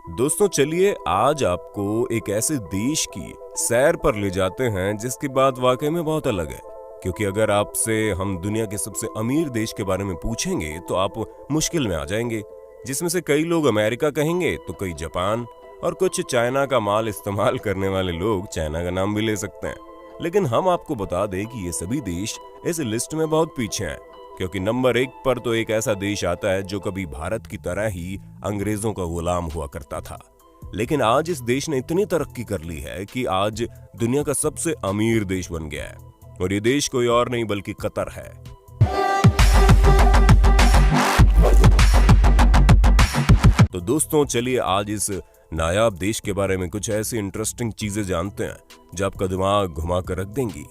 दोस्तों चलिए आज आपको एक ऐसे देश की सैर पर ले जाते हैं जिसकी बात वाकई में बहुत अलग है। क्योंकि अगर आपसे हम दुनिया के सबसे अमीर देश के बारे में पूछेंगे तो आप मुश्किल में आ जाएंगे। जिसमें से कई लोग अमेरिका कहेंगे तो कई जापान और कुछ चाइना का माल इस्तेमाल करने वाले लोग चाइना का नाम भी ले सकते हैं। लेकिन हम आपको बता दें कि ये सभी देश इस लिस्ट में बहुत पीछे हैं, क्योंकि नंबर 1 पर तो एक ऐसा देश आता है जो कभी भारत की तरह ही अंग्रेजों का गुलाम हुआ करता था। लेकिन आज इस देश ने इतनी तरक्की कर ली है कि आज दुनिया का सबसे अमीर देश बन गया है, और ये देश कोई और नहीं बल्कि कतर है। तो दोस्तों चलिए आज इस नायाब देश के बारे में कुछ ऐसी इंटरेस्टिंग चीजें जानते हैं जो आपका दिमाग घुमा कर रख देंगी।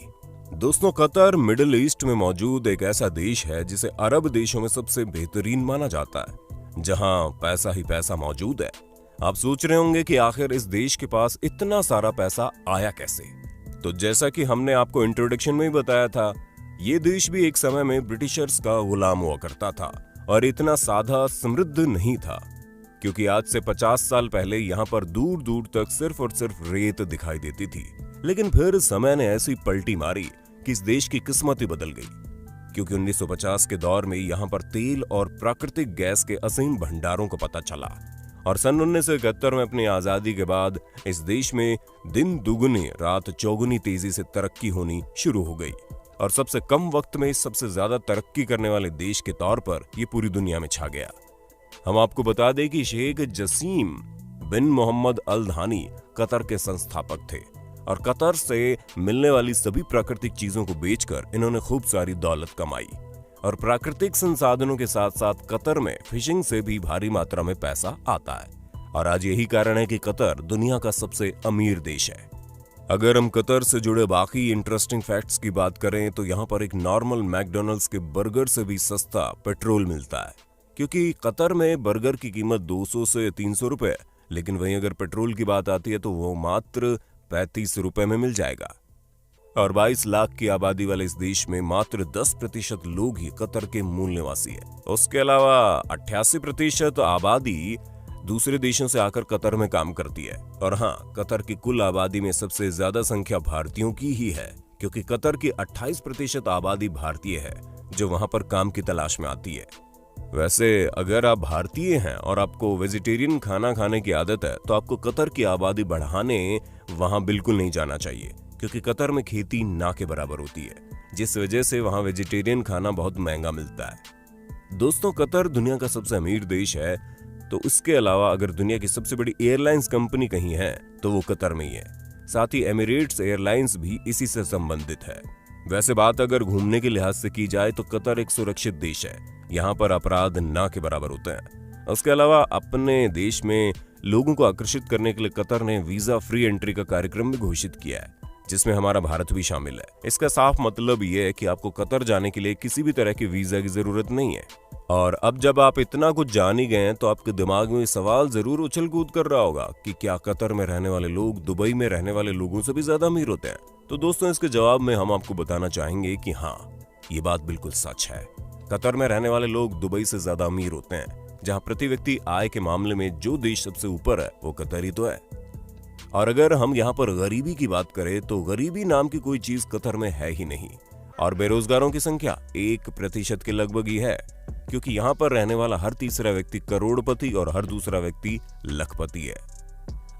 दोस्तों कतर मिडिल ईस्ट में मौजूद एक ऐसा देश है जिसे अरब देशों में सबसे बेहतरीन माना जाता है, जहां पैसा ही पैसा मौजूद है। आप सोच रहे होंगे कि आखिर इस देश के पास इतना सारा पैसा आया कैसे। तो जैसा कि हमने आपको इंट्रोडक्शन में ही बताया था, ये देश भी एक समय में ब्रिटिशर्स का गुलाम हुआ करता था और इतना सादा समृद्ध नहीं था, क्योंकि आज से 50 साल पहले यहाँ पर दूर दूर तक सिर्फ और सिर्फ रेत दिखाई देती थी। लेकिन फिर समय ने ऐसी पलटी मारी कि इस देश की किस्मत ही बदल गई, क्योंकि 1950 के दौर में यहाँ पर तेल और प्राकृतिक गैस के असीम भंडारों को पता चला, और सन 1971 में अपनी आजादी के बाद इस देश में दिन दुगनी रात चौगुनी तेजी से तरक्की होनी शुरू हो गई, और सबसे कम वक्त में सबसे ज्यादा तरक्की करने वाले देश के तौर पर ये पूरी दुनिया में छा गया। हम आपको बता दें कि शेख जसीम बिन मोहम्मद अल धानी कतर के संस्थापक थे, और कतर से मिलने वाली सभी प्राकृतिक चीजों को बेचकर इन्होंने खूब सारी दौलत कमाई। और प्राकृतिक संसाधनों के साथ साथ कतर में फिशिंग से भी भारी मात्रा में पैसा आता है, और आज यही कारण है कि कतर दुनिया का सबसे अमीर देश है। अगर हम कतर से जुड़े बाकी इंटरेस्टिंग फैक्ट्स की बात करें तो यहाँ पर एक नॉर्मल मैकडॉनल्ड्स के बर्गर से भी सस्ता पेट्रोल मिलता है, क्योंकि कतर में बर्गर की कीमत 200 से 300 रुपए है, लेकिन वहीं अगर पेट्रोल की बात आती है तो वो मात्र 35 रुपए में मिल जाएगा। और 22 लाख की आबादी वाले इस देश में मात्र 10% लोग ही कतर के मूल निवासी है। उसके अलावा 88% आबादी दूसरे देशों से आकर कतर में काम करती है। और हाँ, कतर की कुल आबादी में सबसे ज्यादा संख्या भारतीयों की ही है, क्योंकि कतर की 28% आबादी भारतीय है जो वहां पर काम की तलाश में आती है। वैसे अगर आप भारतीय हैं और आपको वेजिटेरियन खाना खाने की आदत है तो आपको कतर की आबादी बढ़ाने वहां बिल्कुल नहीं जाना चाहिए, क्योंकि कतर में खेती ना के बराबर होती है, जिस वजह से वहां वेजिटेरियन खाना बहुत महंगा मिलता है। दोस्तों कतर दुनिया का सबसे अमीर देश है, तो इसके अलावा अगर दुनिया की सबसे बड़ी एयरलाइंस कंपनी कहीं है तो वो कतर में ही है। साथ ही एमिरेट्स एयरलाइंस भी इसी से संबंधित है। वैसे बात अगर घूमने के लिहाज से की जाए तो कतर एक सुरक्षित देश है, यहाँ पर अपराध ना के बराबर होते हैं। उसके अलावा अपने देश में लोगों को आकर्षित करने के लिए कतर ने वीजा फ्री एंट्री का कार्यक्रम भी घोषित किया है, जिसमें हमारा भारत भी शामिल है। इसका साफ मतलब ये है कि आपको कतर जाने के लिए किसी भी तरह की वीजा की जरूरत नहीं है। और अब जब आप इतना कुछ जान ही गए हैं तो आपके दिमाग में सवाल जरूर उछल कूद कर रहा होगा कि क्या कतर में रहने वाले लोग दुबई में रहने वाले लोगों से भी ज्यादा अमीर होते हैं। तो दोस्तों इसके जवाब में हम आपको बताना चाहेंगे कि हाँ, ये बात बिल्कुल सच है। कतर में रहने वाले लोग दुबई से ज्यादा अमीर होते हैं। जहां प्रति व्यक्ति आय के मामले में जो देश सबसे ऊपर है वो कतर ही तो है। और अगर हम यहाँ पर गरीबी की बात करें तो गरीबी नाम की कोई चीज कतर में है ही नहीं, और बेरोजगारों की संख्या 1% के लगभग ही है, क्योंकि यहाँ पर रहने वाला हर तीसरा व्यक्ति करोड़पति और हर दूसरा व्यक्ति लखपति है।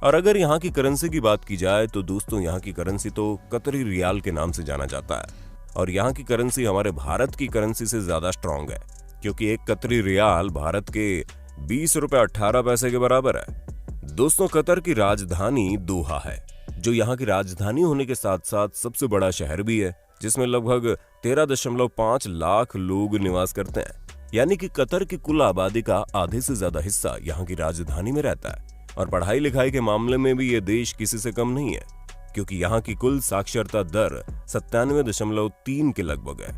और अगर यहाँ की करेंसी की बात की जाए तो दोस्तों यहाँ की करेंसी तो कतरी रियाल के नाम से जाना जाता है, और यहाँ की करेंसी हमारे भारत की करेंसी से ज्यादा स्ट्रांग है, क्योंकि एक कतरी रियाल भारत के 20 रुपए 18 पैसे के बराबर है। दोस्तों कतर की राजधानी दोहा है, जो यहाँ की राजधानी होने के साथ साथ सबसे बड़ा शहर भी है, जिसमें लगभग 13.5 लाख लोग निवास करते हैं। यानी कि कतर की कुल आबादी का आधे से ज्यादा हिस्सा यहाँ की राजधानी में रहता है। और पढ़ाई लिखाई के मामले में भी ये देश किसी से कम नहीं है, क्योंकि यहाँ की कुल साक्षरता दर 97.3 के लगभग है।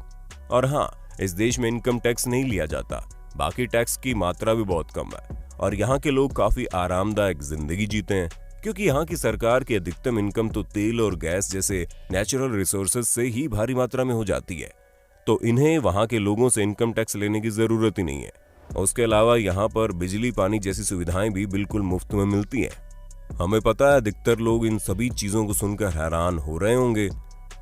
और हाँ, इस देश में इनकम टैक्स नहीं लिया जाता, बाकी टैक्स की मात्रा भी बहुत कम है, और यहाँ के लोग काफी आरामदायक जिंदगी जीते हैं, क्योंकि यहाँ की सरकार की अधिकतम इनकम तो तेल और गैस जैसे नेचुरल रिसोर्सेज से ही भारी मात्रा में हो जाती है, तो इन्हें वहाँ के लोगों से इनकम टैक्स लेने की जरूरत ही नहीं है। उसके अलावा यहाँ पर बिजली पानी जैसी सुविधाएं भी बिल्कुल मुफ्त में मिलती हैं। हमें पता है अधिकतर लोग इन सभी चीजों को सुनकर हैरान हो रहे होंगे।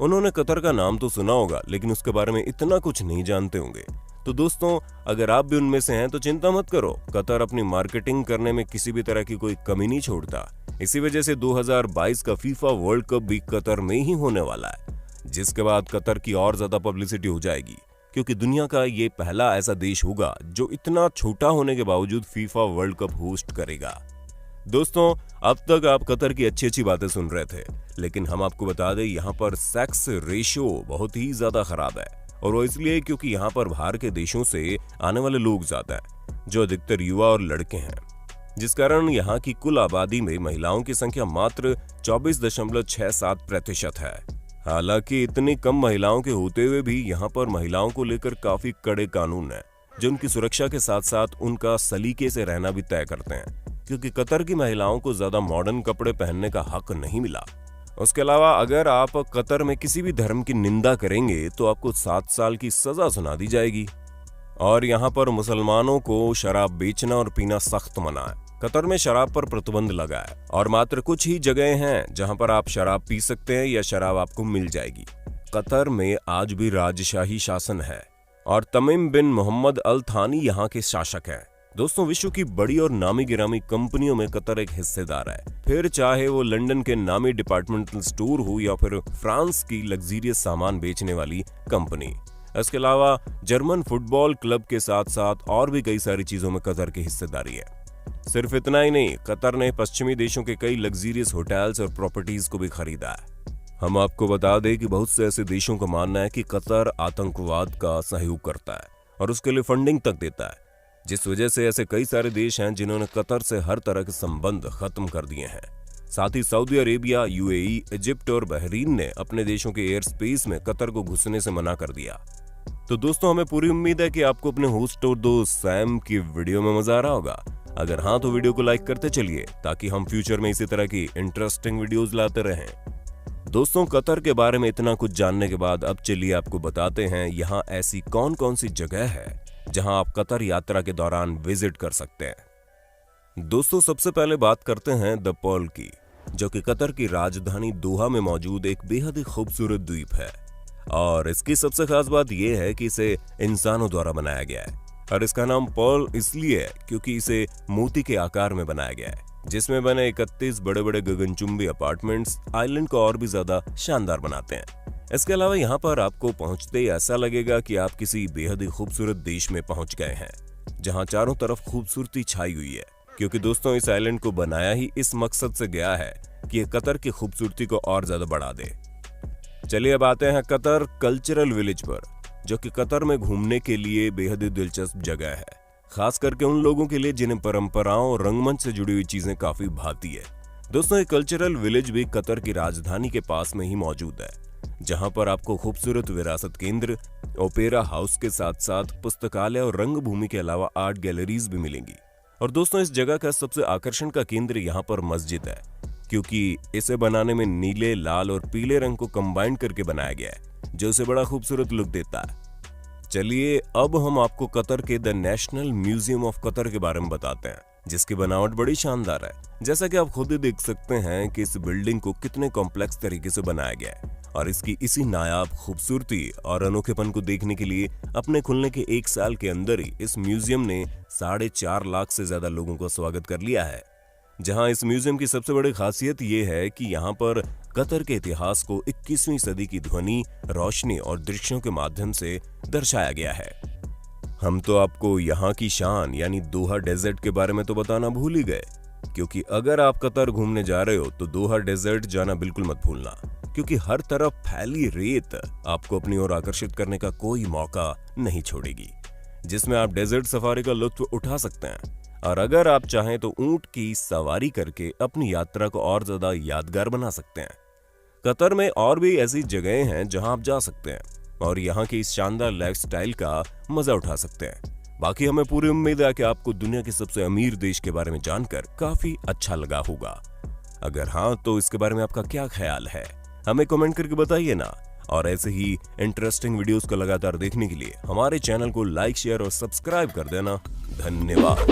उन्होंने कतर का नाम तो सुना होगा लेकिन उसके बारे में इतना कुछ नहीं जानते होंगे। तो दोस्तों, अगर आप भी उनमें से हैं तो चिंता मत करो, कतर अपनी मार्केटिंग करने में किसी भी तरह की कोई कमी नहीं छोड़ता। इसी वजह से 2022 का फीफा वर्ल्ड कप भी कतर में ही होने वाला है, जिसके बाद कतर की और ज्यादा पब्लिसिटी हो जाएगी, क्योंकि दुनिया का ये पहला ऐसा देश होगा जो इतना छोटा होने के बावजूद फीफा वर्ल्ड कप होस्ट करेगा। दोस्तों, अब तक आप कतर की अच्छी बातें सुन रहे थे, लेकिन हम आपको बता दें यहाँ पर सेक्स रेशियो बहुत ही ज्यादा खराब है, और वो इसलिए क्योंकि यहाँ पर बाहर के देशों से आने वाले लोग ज्यादा हैं, जो अधिकतर युवा और लड़के हैं, जिस कारण यहाँ की कुल आबादी में महिलाओं की संख्या मात्र 24.67% है। हालांकि इतनी कम महिलाओं के होते हुए भी यहाँ पर महिलाओं को लेकर काफी कड़े कानून हैं, जो उनकी सुरक्षा के साथ साथ उनका सलीके से रहना भी तय करते हैं, क्योंकि कतर की महिलाओं को ज्यादा मॉडर्न कपड़े पहनने का हक नहीं मिला। उसके अलावा अगर आप कतर में किसी भी धर्म की निंदा करेंगे तो आपको 7 साल की सजा सुना दी जाएगी। और यहाँ पर मुसलमानों को शराब बेचना और पीना सख्त मना है। कतर में शराब पर प्रतिबंध लगा है और मात्र कुछ ही जगह हैं जहाँ पर आप शराब पी सकते हैं या शराब आपको मिल जाएगी। कतर में आज भी राजशाही शासन है और तमीम बिन मोहम्मद अल थानी यहाँ के शासक हैं। दोस्तों, विश्व की बड़ी और नामी गिरामी कंपनियों में कतर एक हिस्सेदार है, फिर चाहे वो लंदन के नामी डिपार्टमेंटल स्टोर हो या फिर फ्रांस की लग्जरियस सामान बेचने वाली कंपनी। इसके अलावा जर्मन फुटबॉल क्लब के साथ साथ और भी कई सारी चीजों में कतर की हिस्सेदारी है। सिर्फ इतना ही नहीं, कतर ने पश्चिमी देशों के कई लग्जरियस होटल्स और प्रॉपर्टीज को भी खरीदा है। हम आपको बता दें कि बहुत से ऐसे देशों का मानना है कि कतर आतंकवाद का सहयोग करता है और उसके लिए फंडिंग तक देता है, जिस वजह से ऐसे कई सारे देश हैं जिन्होंने कतर से हर तरह के संबंध खत्म कर दिए हैं। साथ ही सऊदी अरेबिया, यूएई, इजिप्ट और बहरीन ने अपने देशों के एयर स्पेस में कतर को घुसने से मना कर दिया। तो दोस्तों, हमें पूरी उम्मीद है कि आपको अपने होस्ट और दोस्त सैम की वीडियो में मजा आ रहा होगा। अगर हाँ तो वीडियो को लाइक करते चलिए ताकि हम फ्यूचर में इसी तरह की इंटरेस्टिंग वीडियोस लाते रहें। दोस्तों, कतर के बारे में इतना कुछ जानने के बाद अब चलिए आपको बताते हैं यहाँ ऐसी कौन कौन सी जगह है जहां आप कतर यात्रा के दौरान विजिट कर सकते हैं। दोस्तों, सबसे पहले बात करते हैं द पर्ल की, जो कि कतर की राजधानी दोहा में मौजूद एक बेहद ही खूबसूरत द्वीप है। और इसकी सबसे खास बात यह है कि इसे इंसानों द्वारा बनाया गया है और इसका नाम पर्ल इसलिए है क्योंकि इसे मोती के आकार में बनाया गया है, जिसमें बने 31 बड़े बड़े गगनचुंबी अपार्टमेंट्स आइलैंड को और भी ज्यादा शानदार बनाते हैं। इसके अलावा यहाँ पर आपको पहुंचते ही ऐसा लगेगा कि आप किसी बेहद ही खूबसूरत देश में पहुंच गए हैं, जहां चारों तरफ खूबसूरती छाई हुई है, क्योंकि दोस्तों इस आइलैंड को बनाया ही इस मकसद से गया है कि ये कतर की खूबसूरती को और ज्यादा बढ़ा दे। चलिए अब आते हैं कतर कल्चरल विलेज पर, जो कि कतर में घूमने के लिए बेहद ही दिलचस्प जगह है, खास करके उन लोगों के लिए जिन्हें परंपराओं और रंगमंच से जुड़ी हुई चीजें काफी भाती है। दोस्तों, ये कल्चरल विलेज भी कतर की राजधानी के पास में ही मौजूद है, जहां पर आपको खूबसूरत विरासत केंद्र, ओपेरा हाउस के साथ साथ पुस्तकालय और रंगभूमि के अलावा आर्ट गैलरीज भी मिलेंगी। और दोस्तों, इस जगह का सबसे आकर्षण का केंद्र यहाँ पर मस्जिद है, क्योंकि इसे बनाने में नीले, लाल और पीले रंग को कंबाइन करके बनाया गया है, जो उसे बड़ा खूबसूरत लुक देता है। चलिए अब हम आपको कतर के the national museum of Qatar के बारे में बताते हैं, जिसकी बनावट बड़ी शानदार है। जैसा कि आप खुद ही देख सकते हैं कि इस बिल्डिंग को कितने कॉम्प्लेक्स तरीके से बनाया गया है, और इसकी इसी नायाब खूबसूरती और अनोखेपन को देखने के लिए अपने खुलने के 1 साल के अंदर ही इस म्यूजियम ने 4.5 लाख से ज्यादा लोगों का स्वागत कर लिया है। जहां इस म्यूजियम की सबसे बड़ी खासियत ये है कि यहाँ पर कतर के इतिहास को 21वीं सदी की ध्वनि, रोशनी और दृश्यों के माध्यम से दर्शाया गया है। हम तो आपको यहाँ की शान यानी दोहा डेजर्ट के बारे में तो बताना भूल ही गए, क्योंकि अगर आप कतर घूमने जा रहे हो तो दोहा डेजर्ट जाना बिल्कुल मत भूलना, क्योंकि हर तरफ फैली रेत आपको अपनी ओर आकर्षित करने का कोई मौका नहीं छोड़ेगी, जिसमें आप डेजर्ट सफारी का लुत्फ उठा सकते हैं। और अगर आप चाहें तो ऊंट की सवारी करके अपनी यात्रा को और ज्यादा यादगार बना सकते हैं। कतर में और भी ऐसी जगहें हैं जहां आप जा सकते हैं और यहाँ की इस शानदार लाइफस्टाइल का मजा उठा सकते हैं। बाकी हमें पूरी उम्मीद है कि आपको दुनिया के सबसे अमीर देश के बारे में जानकर काफी अच्छा लगा होगा। अगर हाँ तो इसके बारे में आपका क्या ख्याल है, हमें कमेंट करके बताइए ना। और ऐसे ही इंटरेस्टिंग वीडियोस को लगातार देखने के लिए हमारे चैनल को लाइक, शेयर और सब्सक्राइब कर देना। धन्यवाद।